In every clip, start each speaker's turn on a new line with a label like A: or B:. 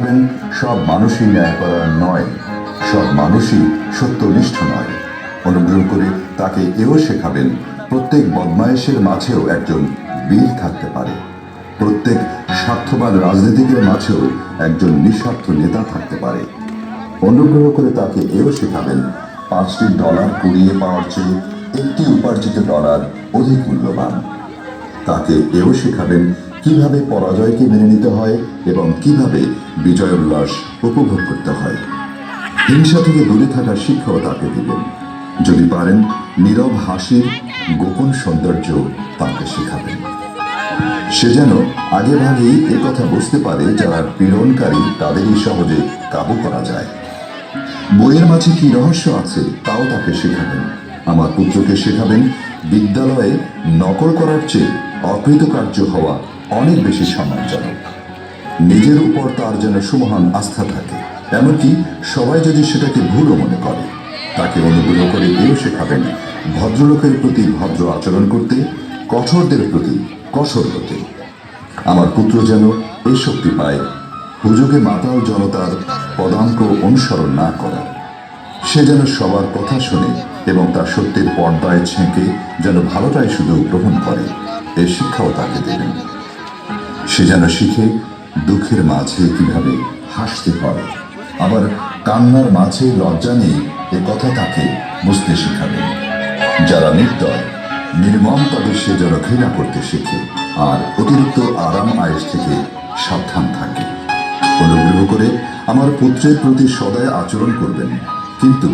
A: শেখাবেন সব মানুষই ন্যায়পরায়ণ নয়, সব মানুষই সত্যনিষ্ঠ নয়। অনুগ্রহ করে তাকে এও শেখাবেন প্রত্যেক বদমায়েশের মাঝেও একজন বীর থাকতে পারে, প্রত্যেক স্বার্থবান রাজনীতিকের মাঝেও একজন নিঃস্বার্থ নেতা থাকতে পারে। অনুগ্রহ করে তাকে এও শেখাবেন $5 কুড়িয়ে পাওয়ার চেয়ে একটি উপার্জিত ডলার অধিক মূল্যবান। তাকে এও শেখাবেন কিভাবে পরাজয়কে মেনে নিতে হয় এবং কিভাবে বিজয় উল্লাস উপভোগ করতে হয়। হিংসা থেকে দূরে থাকার শিক্ষাও তাকে দিবেন। যদি পারেন নীরব হাসির গোপন সৌন্দর্য তাকে শেখাবেন। সে যেন আগে ভাগেই কথা বুঝতে পারে যারা পীড়নকারী তাদেরই সহজে কাবু করা যায়। বইয়ের মাঝে কি রহস্য আছে তাও তাকে শেখাবেন। আমার পুত্রকে শেখাবেন বিদ্যালয়ে নকল করার চেয়ে অকৃতকার্য হওয়া অনেক বেশি সম্মানজনক। নিজের উপর তার যেন সুমহান আস্থা থাকে, এমনকি সবাই যদি সেটাকে ভুলও মনে করে। তাকে অনুগ্রহ করে এও শেখাবেন ভদ্রলোকের প্রতি ভদ্র আচরণ করতে, কঠোরদের প্রতি কঠোর হতে। আমার পুত্র যেন এই শক্তি পায় হুজুগে মাতাল জনতার পদাঙ্ক অনুসরণ না করার। সে যেন সবার কথা শুনে এবং তার সত্যের পর্দায় ছেঁকে যেন ভালোটাই শুধু গ্রহণ করে, এই শিক্ষাও তাকে দেবেন। সে যেন শিখে দুঃখের মাঝে কিভাবে হাসতে হয়, আবার কান্নার মাঝে লজ্জা নেই এ কথা তাকে বুঝতে শেখাবেন। যারা নির্দয় নির্মম তাদের সে যেন ঘৃণা করতে শেখে আর অতিরিক্ত আরাম আয়েশ থেকে সাবধান থাকে। অনুগ্রহ করে আমার পুত্রের প্রতি সদয় আচরণ করবেন, কিন্তু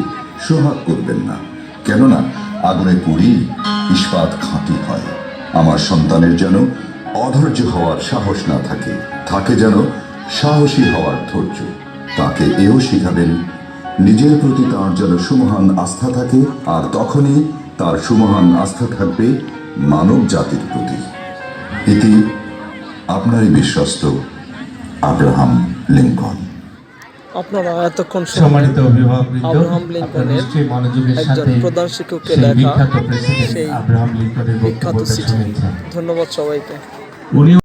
A: সোহাগ করবেন না, কেননা আগুনে পুড়ি ইস্পাত খাঁটি হয়। আমার সন্তানের যেন অধৈর্য হওয়ার সাহস না থাকে, থাকে যেন সাহসী হওয়ার ধৈর্য। তাকে এও শেখাবেন নিজের প্রতি তার যেন সুমহান আস্থা থাকে, আর তখনই তার সুমহান আস্থা থাকবে মানব জাতির প্রতি। এটি আপনারই বিশ্বস্ত আব্রাহাম লিঙ্কন।
B: আপনারা এতক্ষণ
C: সম্মানিত অভিভাবকবৃন্দ,
B: আব্রাহাম লিঙ্কনের
C: নিশ্চয়ই মনোযোগের
B: একজন
C: সাথে
B: প্রধান শিক্ষককে
C: সেই
B: লেখা
C: বিখ্যাত প্রেসিডেন্ট
B: সেই
C: আব্রাহাম লিঙ্কনের
B: বিখ্যাত
C: বক্তব্যটা
B: চিঠি।
C: শুনেছেন।
B: ধন্যবাদ সবাইকে।
C: উনি